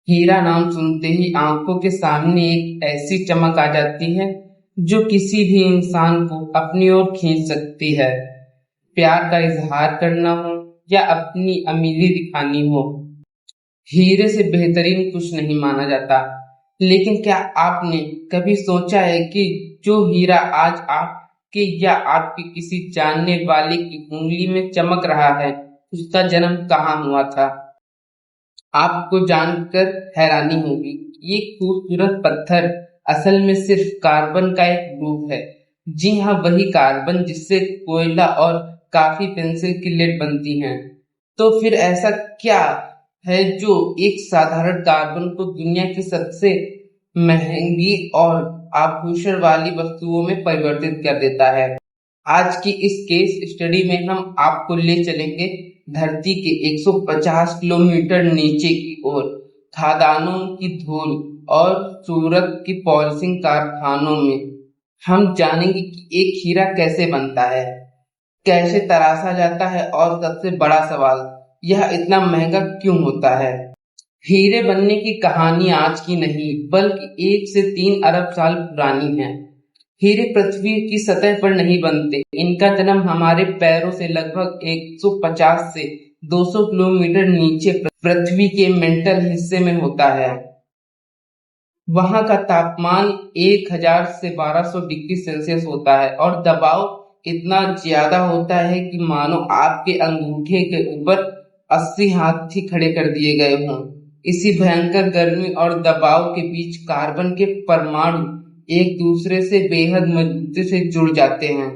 हीरा नाम सुनते ही आंखों के सामने एक ऐसी चमक आ जाती है जो किसी भी इंसान को अपनी ओर खींच सकती है। प्यार का इजहार करना हो या अपनी अमीरी दिखानी हो, हीरे से बेहतरीन कुछ नहीं माना जाता। लेकिन क्या आपने कभी सोचा है कि जो हीरा आज आपके या आपकी किसी जानने वाले की उंगली में चमक रहा है, उसका जन्म कहाँ हुआ था? आपको जानकर हैरानी होगी, ये खूबसूरत पत्थर असल में सिर्फ कार्बन का एक ग्रुप है। जी हाँ, वही कार्बन जिससे कोयला और काफी पेंसिल की लेड बनती हैं। तो फिर ऐसा क्या है जो एक साधारण कार्बन को दुनिया की सबसे महंगी और आभूषण वाली वस्तुओं में परिवर्तित कर देता है? आज की इस केस स्टडी में हम आपको ले चलेंगे धरती के 150 किलोमीटर नीचे की ओर, खदानों की धूल और सूरत की पॉलिशिंग कारखानों में। हम जानेंगे कि एक हीरा कैसे बनता है, कैसे तराशा जाता है और सबसे बड़ा सवाल, यह इतना महंगा क्यों होता है। हीरे बनने की कहानी आज की नहीं बल्कि 1 से 3 अरब साल पुरानी है। हीरे पृथ्वी की सतह पर नहीं बनते, इनका जन्म हमारे पैरों से लगभग 150 से 200 किलोमीटर नीचे पृथ्वी के मेंटल हिस्से में होता है। वहां का तापमान 1000 से 1200 डिग्री सेल्सियस होता है और दबाव इतना ज्यादा होता है कि मानो आपके अंगूठे के ऊपर 80 हाथी खड़े कर दिए गए हों। इसी भयंकर गर्मी और दबाव के बीच कार्बन के परमाणु एक दूसरे से बेहद मजबूती से जुड़ जाते हैं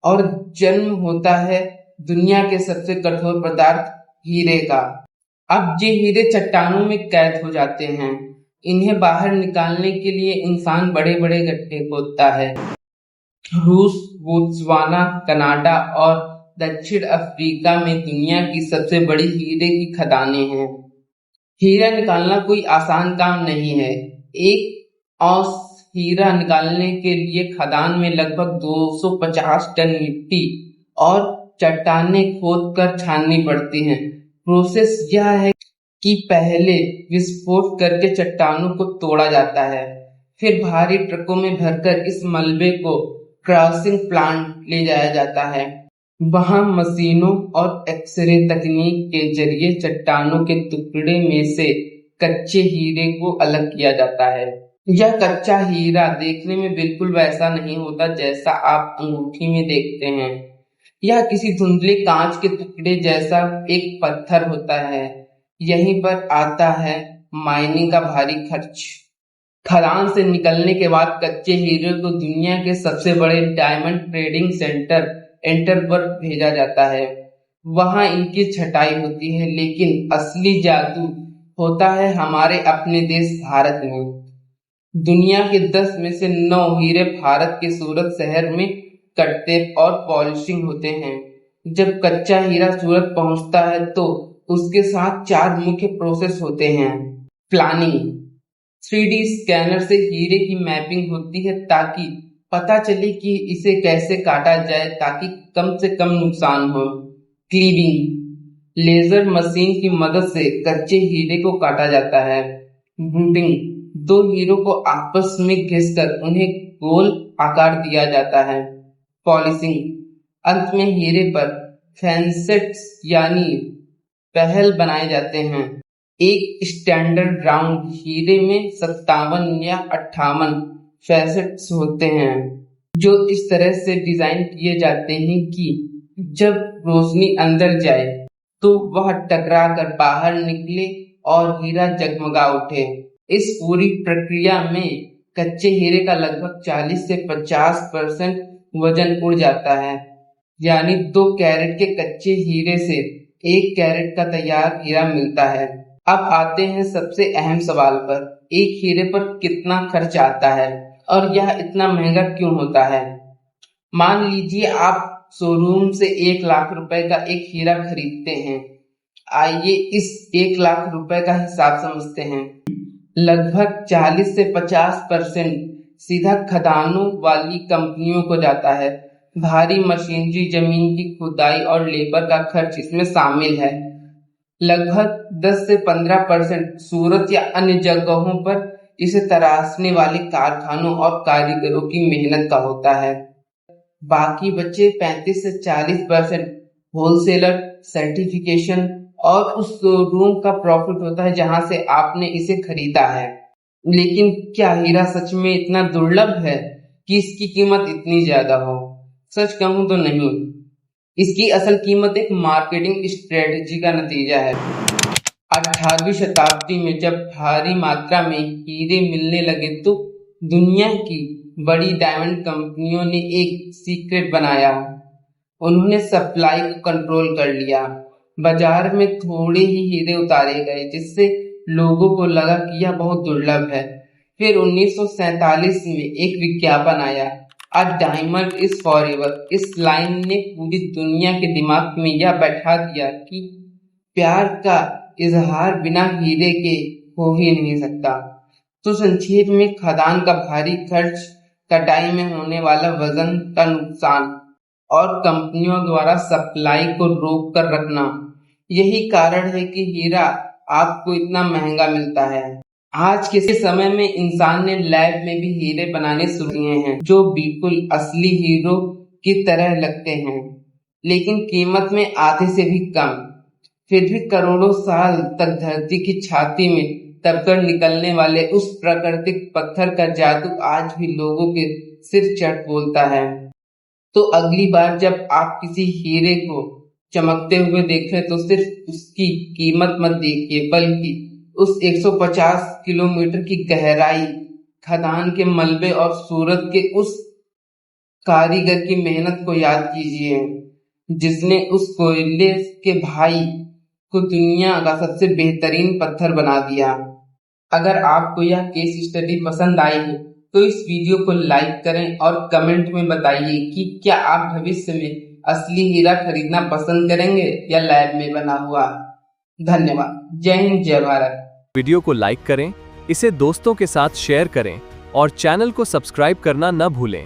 और जन्म होता है दुनिया के सबसे कठोर पदार्थ हीरे का। अब ये हीरे चट्टानों में कैद हो जाते हैं। इन्हें बाहर निकालने के लिए इंसान बड़े बड़े गड्ढे खोदता है। रूस, बोत्सवाना, कनाडा और दक्षिण अफ्रीका में दुनिया की सबसे बड़ी हीरे की खदानें हैं। हीरा निकालना कोई आसान काम नहीं है। एक औंस हीरा निकालने के लिए खदान में लगभग 250 टन मिट्टी और चट्टानें खोदकर छाननी पड़ती हैं। प्रोसेस यह है कि पहले विस्फोट करके चट्टानों को तोड़ा जाता है, फिर भारी ट्रकों में भरकर इस मलबे को क्रॉसिंग प्लांट ले जाया जाता है। वहां मशीनों और एक्सरे तकनीक के जरिए चट्टानों के टुकड़े में से कच्चे हीरे को अलग किया जाता है। यह कच्चा हीरा देखने में बिल्कुल वैसा नहीं होता जैसा आप अंगूठी में देखते हैं। यह किसी धुंधले कांच के टुकड़े जैसा एक पत्थर होता है। यहीं पर आता है माइनिंग का भारी खर्च। खदान से निकलने के बाद कच्चे हीरे को दुनिया के सबसे बड़े डायमंड ट्रेडिंग सेंटर एंटवर्प भेजा जाता है। वहां इनकी छटाई होती है, लेकिन असली जादू होता है हमारे अपने देश भारत में। दुनिया के 10 में से 9 हीरे भारत के सूरत शहर में कटते और पॉलिशिंग होते हैं। जब कच्चा हीरा सूरत पहुंचता है तो उसके साथ 4 मुख्य प्रोसेस होते हैं। प्लानिंग, 3D स्कैनर से हीरे की मैपिंग होती है ताकि पता चले कि इसे कैसे काटा जाए ताकि कम से कम नुकसान हो। क्लीविंग, लेजर मशीन की मदद से कच्चे हीरे को काटा जाता है। बूटिंग, 2 हीरों को आपस में घिसकर उन्हें गोल आकार दिया जाता है। पॉलिशिंग, अंत में हीरे पर फैंसेट्स यानी पहल बनाए जाते हैं। एक स्टैंडर्ड राउंड हीरे में 57 या 58 फैसेट्स होते हैं, जो इस तरह से डिजाइन किए जाते हैं कि जब रोशनी अंदर जाए तो वह टकरा कर बाहर निकले और हीरा जगमगा उठे। इस पूरी प्रक्रिया में कच्चे हीरे का लगभग 40 से 50% वजन उड़ जाता है। यानी 2 कैरेट के कच्चे हीरे से 1 कैरेट का तैयार हीरा मिलता है। अब आते हैं सबसे अहम सवाल पर, एक हीरे पर कितना खर्च आता है और यह इतना महंगा क्यों होता है। मान लीजिए आप शोरूम से 1 लाख रुपए का एक हीरा खरीदते हैं। आइए इस 1 लाख रुपए का हिसाब समझते हैं। लगभग 40 से 50% सीधा खदानों वाली कंपनियों को जाता है। भारी मशीनरी, जमीन की खुदाई और लेबर का खर्च इसमें शामिल है। लगभग 10 से 15% सूरत या अन्य जगहों पर इसे तराशने वाले कारखानों और कारीगरों की मेहनत का होता है। बाकी बचे 35 से 40% होलसेलर, सर्टिफिकेशन और उस शोरूम का प्रॉफिट होता है जहां से आपने इसे खरीदा है। लेकिन क्या हीरा सच में इतना दुर्लभ है कि इसकी कीमत इतनी ज्यादा हो? सच कहूं तो नहीं। इसकी असल कीमत एक मार्केटिंग स्ट्रेटजी का नतीजा है। 18वीं शताब्दी में जब भारी मात्रा में हीरे मिलने लगे तो दुनिया की बड़ी डायमंड कंपनियों ने एक सीक्रेट बनाया। उन्होंने सप्लाई को कंट्रोल कर लिया। बाजार में थोड़े ही हीरे उतारे गए जिससे लोगों को लगा कि यह बहुत दुर्लभ है। फिर 1947 में एक विज्ञापन आया, अ डायमंड इज फॉरएवर। इस लाइन ने पूरी दुनिया के दिमाग में यह बैठा दिया कि प्यार का इजहार बिना हीरे के हो ही नहीं सकता। तो संक्षेप में, खदान का भारी खर्च, कटाई में होने वाला वजन का नुकसान और कंपनियों द्वारा सप्लाई को रोक कर रखना, यही कारण है कि हीरा आपको इतना महंगा मिलता है। आज के समय में इंसान ने लैब में भी हीरे बनाने शुरू किए हैं जो बिल्कुल असली हीरो की तरह लगते हैं, लेकिन कीमत में आधे से भी कम। फिर भी करोड़ों साल तक धरती की छाती में दबकर निकलने वाले उस प्राकृतिक पत्थर का जादू आज भी लोगों के सिर चढ़ बोलता है। तो अगली बार जब आप किसी हीरे को चमकते हुए देखें तो सिर्फ उसकी कीमत मत देखिए, बल्कि उस 150 किलोमीटर की गहराई, खदान के मलबे और सूरत के उस कारीगर की मेहनत को याद कीजिए जिसने उस कोयले के भाई को दुनिया का सबसे बेहतरीन पत्थर बना दिया। अगर आपको यह केस स्टडी पसंद आई है तो इस वीडियो को लाइक करें और कमेंट में बताइए कि क्या आप भविष्य में असली हीरा खरीदना पसंद करेंगे या लैब में बना हुआ। धन्यवाद। जय हिंद, जय भारत। वीडियो को लाइक करें, इसे दोस्तों के साथ शेयर करें और चैनल को सब्सक्राइब करना न भूलें।